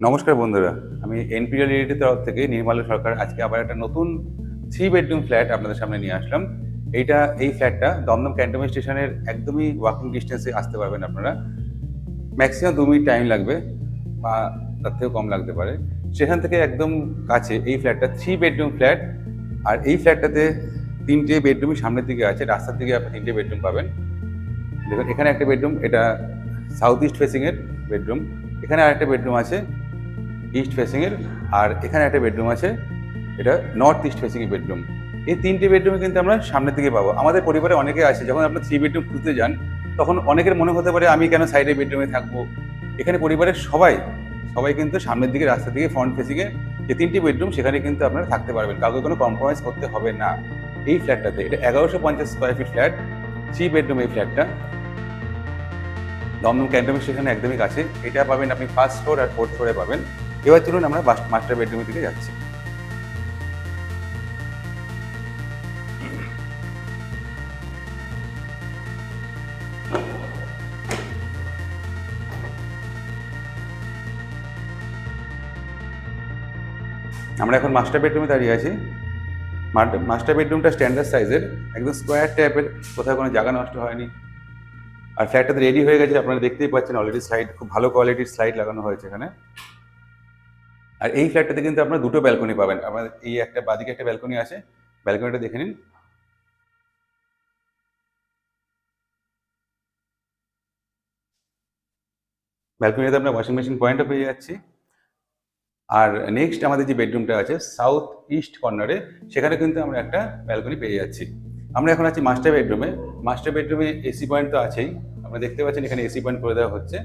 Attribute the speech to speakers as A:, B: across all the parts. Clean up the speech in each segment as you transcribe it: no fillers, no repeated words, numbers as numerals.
A: নমস্কার বন্ধুরা, আমি এনপিআর রিয়েলিটির তরফ থেকে নির্মলা সরকার আজকে আবার একটা নতুন 3 বেডরুম ফ্ল্যাট আপনাদের সামনে নিয়ে আসলাম। এই ফ্ল্যাটটা দমদম ক্যান্টনমেন্ট স্টেশনের একদমই ওয়াকিং ডিস্টেন্সে আসতে পারবেন আপনারা। ম্যাক্সিমাম 2 মিনিট টাইম লাগবে বা তার থেকেও কম লাগতে পারে। স্টেশন থেকে একদম কাছে এই ফ্ল্যাটটা 3 বেডরুম ফ্ল্যাট। আর এই ফ্ল্যাটটাতে 3টে বেডরুমই সামনের দিকে আছে, রাস্তার দিকে আপনি 3টে বেডরুম পাবেন। দেখুন এখানে একটা বেডরুম, এটা সাউথ ইস্ট ফেসিংয়ের বেডরুম। এখানে আরেকটা বেডরুম আছে ইস্ট ফেসিংয়ের, আর এখানে একটা বেডরুম আছে, এটা নর্থ ইস্ট ফেসিংয়ের বেডরুম। এই 3টে বেডরুমে কিন্তু আমরা সামনের দিকে পাবো। আমাদের পরিবারে অনেকে আছে, যখন আপনার 3 বেডরুম খুঁজতে যান তখন অনেকের মনে হতে পারে আমি কেন সাইডের বেডরুমে থাকবো। এখানে পরিবারের সবাই সবাই কিন্তু সামনের দিকে রাস্তা দিকে ফ্রন্ট ফেসিংয়ে যে 3টে বেডরুম সেখানে কিন্তু আপনারা থাকতে পারবেন, কাউকে কোনো কম্প্রোমাইজ করতে হবে না। এই ফ্ল্যাটটাতে এটা 1150 স্কোয়ার ফিট ফ্ল্যাট, 3 বেডরুম এই ফ্ল্যাটটা দমদম ক্যান্টনমেন্ট স্টেশনে একদমই কাছে। এটা পাবেন আপনি ফার্স্ট ফ্লোর আর ফোর্থ ফ্লোরে পাবেন। এবার চলুন আমরা মাস্টার বেডরুমের দিকে যাচ্ছি। আমরা এখন মাস্টার বেডরুমে দাঁড়িয়ে আছি। মাস্টার বেডরুমটা স্ট্যান্ডার্ড সাইজের, একদম স্কোয়ার টাইপের, কোথাও কোনো জায়গা নষ্ট হয়নি। আর ফ্ল্যাটটাতে রেডি হয়ে গেছে, আপনারা দেখতেই পাচ্ছেন অলরেডি স্লাইড, খুব ভালো কোয়ালিটির স্লাইড লাগানো হয়েছে এখানে। আর এই ফ্ল্যাটটাতে কিন্তু আপনারা 2টো ব্যালকনি পাবেন। আপনার এই একটা বাদিকে একটা ব্যালকনি আছে, ব্যালকনিটা দেখে নিন। ব্যালকনিতে আমরা ওয়াশিং মেশিন পয়েন্টও পেয়ে যাচ্ছি। আর নেক্সট আমাদের যে বেডরুমটা আছে সাউথ ইস্ট কর্নারে, সেখানে কিন্তু আমরা একটা ব্যালকনি পেয়ে যাচ্ছি। আমরা এখন আছি মাস্টার বেডরুমে। মাস্টার বেডরুমে এসি পয়েন্ট তো আছেই, আপনারা দেখতে পাচ্ছেন এখানে এসি পয়েন্ট করে দেওয়া হচ্ছে,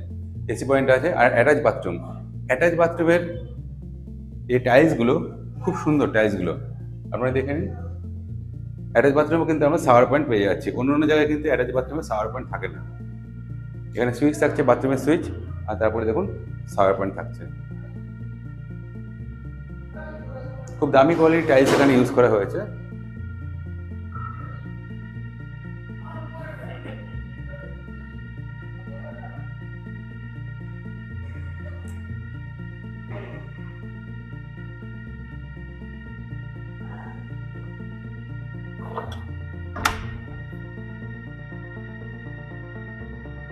A: এসি পয়েন্ট আছে। আর অ্যাটাচ বাথরুম, অ্যাটাচ বাথরুমের এই টাইলসগুলো খুব সুন্দর, টাইলসগুলো আপনারা দেখে নিন। অ্যাটাচ বাথরুমে কিন্তু আমরা শাওয়ার পয়েন্ট পেয়ে যাচ্ছি, অন্য অন্য জায়গায় কিন্তু অ্যাটাচ বাথরুমে শাওয়ার পয়েন্ট থাকে না। এখানে সুইচ থাকছে, বাথরুমের সুইচ, আর তারপরে দেখুন শাওয়ার পয়েন্ট থাকছে। খুব দামি কোয়ালিটির টাইলস এখানে ইউজ করা হয়েছে।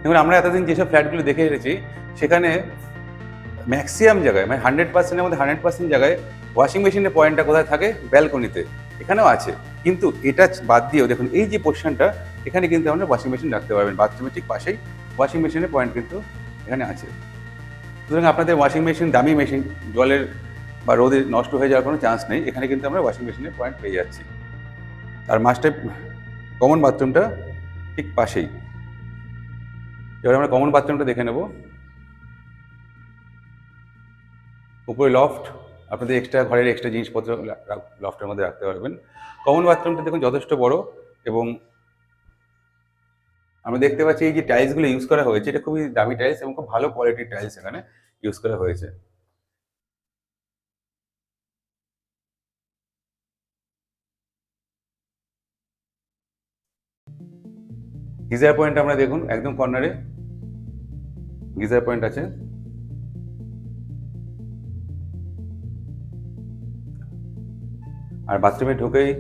A: দেখুন আমরা এতদিন যেসব ফ্ল্যাটগুলো দেখে এসেছি সেখানে ম্যাক্সিমাম জায়গায়, মানে 100%-এর মধ্যে 100% জায়গায় ওয়াশিং মেশিনের পয়েন্টটা কোথায় থাকে? ব্যালকনিতে। এখানেও আছে, কিন্তু এটা বাদ দিয়েও দেখুন এই যে পোর্শনটা, এখানে কিন্তু আমরা ওয়াশিং মেশিন রাখতে পারবেন। বাথরুমের ঠিক পাশেই ওয়াশিং মেশিনের পয়েন্ট কিন্তু এখানে আছে। সুতরাং আপনাদের ওয়াশিং মেশিন, দামি মেশিন, জলের বা রোদে নষ্ট হয়ে যাওয়ার কোনো চান্স নেই। এখানে কিন্তু আমরা ওয়াশিং মেশিনের পয়েন্ট পেয়ে যাচ্ছি। আর মাস্টার কমন বাথরুমটা ঠিক পাশেই। এবার আমরা কমন বাথরুমটা দেখে নেব। উপরে লফট, আপনাদের এক্সট্রা ঘরের এক্সট্রা জিনিসপত্র লফটের মধ্যে রাখতে পারবেন। কমন বাথরুমটা দেখুন যথেষ্ট বড়, এবং আমরা দেখতে পাচ্ছি এই যে টাইলসগুলো ইউজ করা হয়েছে এটা খুবই দামি টাইলস এবং খুব ভালো কোয়ালিটির টাইলস এখানে ইউজ করা হয়েছে। গিজার পয়েন্ট আমরা দেখুন একদম কর্নারে গিজার পয়েন্ট আছে। আর বাথরুমে ঢুকেই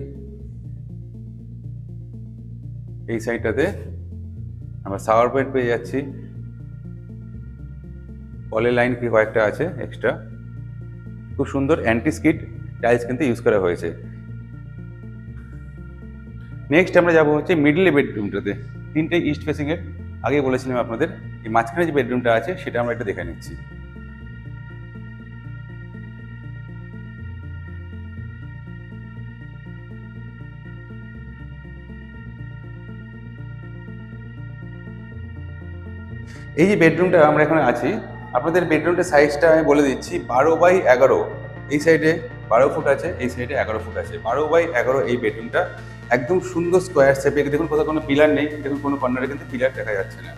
A: এই সাইডটাতে আমরা শাওয়ার পয়েন্ট পেয়ে যাচ্ছি। কলের লাইন কি কয়েকটা আছে এক্সট্রা। খুব সুন্দর অ্যান্টি স্কিড টাইলস কিন্তু ইউজ করা হয়েছে। নেক্সট আমরা যাবো হচ্ছে মিডলে বেডরুমটাতে, 3টে ইস্ট ফেসিং এর। আগে বলেছিলাম আপনাদের, এই মাঝখানে যে বেডরুমটা আছে সেটা আমরা একটু দেখে নিচ্ছি। এই যে বেডরুমটা আমরা এখানে আছি, আপনাদের বেডরুমটার সাইজটা আমি বলে দিচ্ছি, 12x11। এই সাইডে 12 ফুট আছে, এই সাইডে 11 ফুট আছে। 12x11 এই বেডরুমটা একদম সুন্দর স্কোয়ার শেপে। দেখুন কোথাও কোনো পিলার নেই, দেখুন কোনো কর্নারে কিন্তু পিলার দেখা যাচ্ছে না।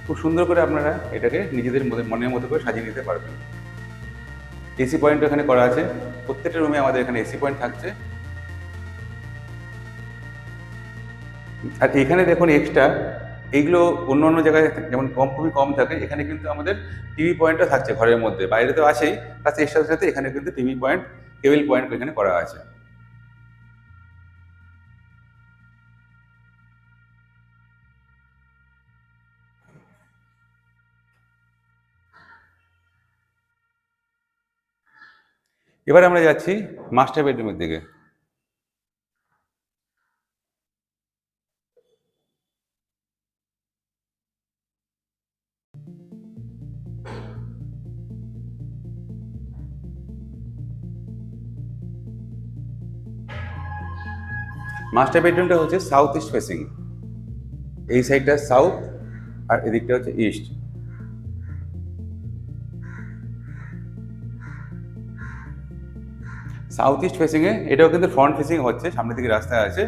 A: খুব সুন্দর করে আপনারা এটাকে নিজেদের মনের মতো করে সাজিয়ে নিতে পারবেন। এসি পয়েন্ট এখানে করা আছে, প্রত্যেকটা রুমে আমাদের এখানে এসি পয়েন্ট থাকছে। আর এখানে দেখুন এক্সট্রা এইগুলো অন্য অন্য জায়গায় যেমন খুবই কম থাকে, এখানে কিন্তু আমাদের টিভি পয়েন্টও থাকছে ঘরের মধ্যে, বাইরে তো আছেই, প্লাস এর সাথে সাথে এখানে কিন্তু টিভি পয়েন্ট, কেবল পয়েন্ট এখানে করা আছে। এবার আমরা যাচ্ছি মাস্টার বেডরুমের দিকে। মাস্টার বেডরুমটা হচ্ছে সাউথ ইস্ট ফেসিং, এই সাইডটা সাউথ আর এদিকটা হচ্ছে ইস্ট। সাউথ ইস্ট ফেসিং এ, এটাও কিন্তু ফ্রন্ট ফেসিং হচ্ছে, সামনের দিকে রাস্তা আছে।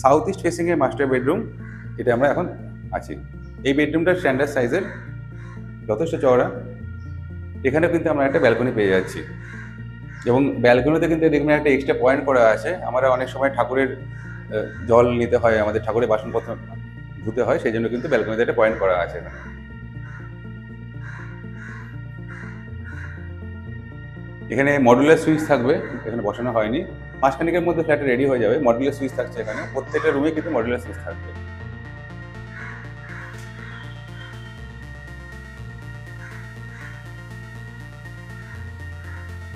A: সাউথ ইস্ট ফেসিং এ মাস্টার বেডরুম, এটা আমরা এখন আছি। এই বেডরুমটা স্ট্যান্ডার্ড সাইজের, যথেষ্ট চওড়া। এখানেও কিন্তু আমরা একটা ব্যালকনি পেয়ে যাচ্ছি, এবং ব্যালকনিতে কিন্তু দেখবেন একটা এক্সট্রা পয়েন্ট করা আছে। আমরা অনেক সময় ঠাকুরের জল নিতে হয়, আমাদের ঠাকুরের বাসনপত্র ধুতে হয়, সেই জন্য কিন্তু ব্যালকনিতে একটা পয়েন্ট করা আছে এখানে। এখানে মডুলার সুইচ থাকবে, এখানে বসানো হয়নি, মাসখানেকের মধ্যে ফ্ল্যাটে রেডি হয়ে যাবে। মডুলার সুইচ থাকছে এখানে, প্রত্যেকটা রুমে কিন্তু মডুলার সুইচ থাকবে।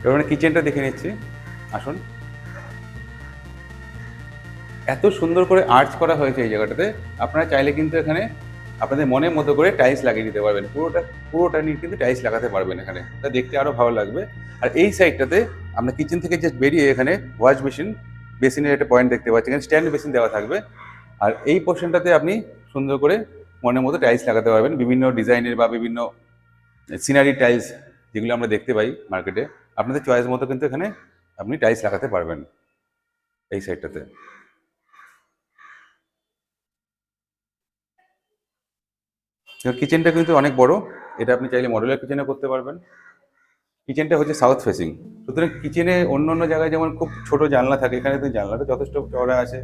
A: এবার মানে কিচেনটা দেখে নিচ্ছি, আসুন। এত সুন্দর করে আর্চ করা হয়েছে এই জায়গাটাতে, আপনারা চাইলে কিন্তু এখানে আপনাদের মনের মতো করে টাইলস লাগিয়ে দিতে পারবেন। পুরোটা নিয়ে কিন্তু টাইলস লাগাতে পারবেন এখানে, তা দেখতে আরো ভালো লাগবে। আর এই সাইডটাতে আমরা কিচেন থেকে জাস্ট বেরিয়ে এখানে ওয়াশ বেসিন, বেসিনের একটা পয়েন্ট দেখতে পাচ্ছি, এখানে স্ট্যান্ড বেসিন দেওয়া থাকবে। আর এই পোর্শনটাতে আপনি সুন্দর করে মনের মতো টাইলস লাগাতে পারবেন, বিভিন্ন ডিজাইনের বা বিভিন্ন সিনারি টাইলস যেগুলো আমরা দেখতে পাই মার্কেটে, আপনাদের চয়েস মতো কিন্তু এখানে আপনি টাইলস লাগাতে পারবেন এই সাইডটাতে। কিচেনটা কিন্তু অনেক বড়, এটা আপনি চাইলে মডুলার কিচেনে করতে পারবেন। কিচেনটা হচ্ছে সাউথ ফেসিং, সুতরাং কিচেনে অন্য অন্য জায়গায় যেমন খুব ছোট জানলা থাকে, এখানে কিন্তু জানলাটা যথেষ্ট চওড়া আছে,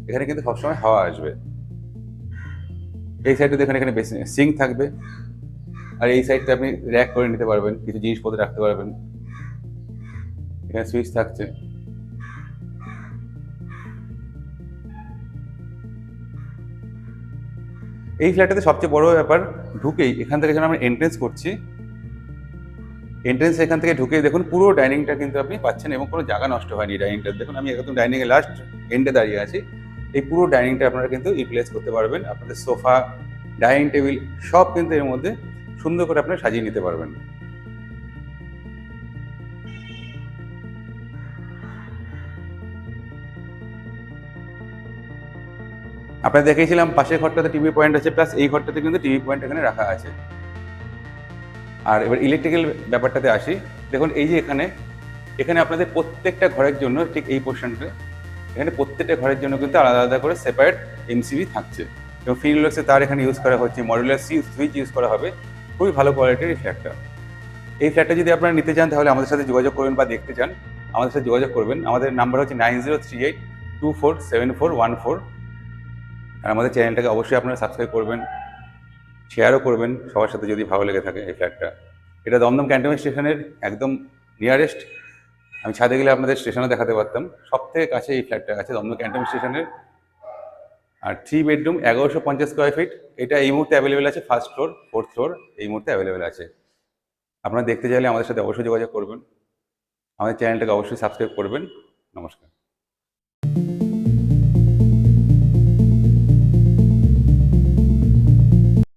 A: এখানে কিন্তু সবসময় হাওয়া আসবে। এই সাইডে দেখেন, এখানে বেশি সিঙ্ক থাকবে, আর এই সাইডটা আপনি র্যাক করে নিতে পারবেন, কিছু জিনিসপত্র রাখতে পারবেন। এখানে সুইচ থাকছে। এই ফ্ল্যাটটাতে সবচেয়ে বড় ব্যাপার, ঢুকেই এখান থেকে যখন আমরা এন্ট্রেন্স করছি, এন্ট্রেন্স এখান থেকে ঢুকে দেখুন পুরো ডাইনিংটা কিন্তু আপনি পাচ্ছেন, এবং কোনো জায়গা নষ্ট হয়নি ডাইনিংটা। দেখুন আমি একদম ডাইনিং এর লাস্ট এন্ডে দাঁড়িয়ে আছি। এই পুরো ডাইনিংটা আপনারা কিন্তু ইউটিলাইজ করতে পারবেন, আপনাদের সোফা, ডাইনিং টেবিল সব কিন্তু এর মধ্যে সুন্দর করে আপনারা সাজিয়ে নিতে পারবেন। আপনারা দেখেছিলাম পাশের ঘরটাতে টিভি পয়েন্ট আছে, প্লাস এই ঘরটাতে কিন্তু টিভি পয়েন্ট এখানে রাখা আছে। আর এবার ইলেকট্রিক্যাল ব্যাপারটাতে আসি। দেখুন এই যে এখানে, এখানে আপনাদের প্রত্যেকটা ঘরের জন্য ঠিক এই পোর্শনটা, এখানে প্রত্যেকটা ঘরের জন্য কিন্তু আলাদা আলাদা করে সেপারেট এমসিবি থাকছে, এবং ফিনোলেক্সের তার এখানে ইউজ করা হচ্ছে, মডুলার সুইচ ইউজ করা হবে। খুবই ভালো কোয়ালিটির এই ফ্ল্যাটটা। এই ফ্ল্যাটটা যদি আপনারা নিতে চান তাহলে আমাদের সাথে যোগাযোগ করবেন, বা দেখতে চান আমাদের সাথে যোগাযোগ করবেন। আমাদের নাম্বার হচ্ছে 9038247414। আর আমাদের চ্যানেলটাকে অবশ্যই আপনারা সাবস্ক্রাইব করবেন, শেয়ারও করবেন সবার সাথে যদি ভালো লেগে থাকে এই ফ্ল্যাটটা। এটা দমদম ক্যান্টনমেন্ট স্টেশনের একদম নিয়ারেস্ট। আমি ছাদে গেলে আপনাদের স্টেশনও দেখাতে পারতাম, সব থেকে কাছে এই ফ্ল্যাটটা আছে দমদম ক্যান্টনমেন্ট স্টেশনের। আর 3 বেডরুম, 1150 স্কোয়ার ফিট। এটা এই মুহূর্তে অ্যাভেলেবেল আছে ফার্স্ট ফ্লোর, ফোর্থ ফ্লোর এই মুহূর্তে অ্যাভেলেবেল আছে। আপনারা দেখতে চাইলে আমাদের সাথে অবশ্যই যোগাযোগ করবেন, আমাদের চ্যানেলটাকে অবশ্যই সাবস্ক্রাইব করবেন। নমস্কার।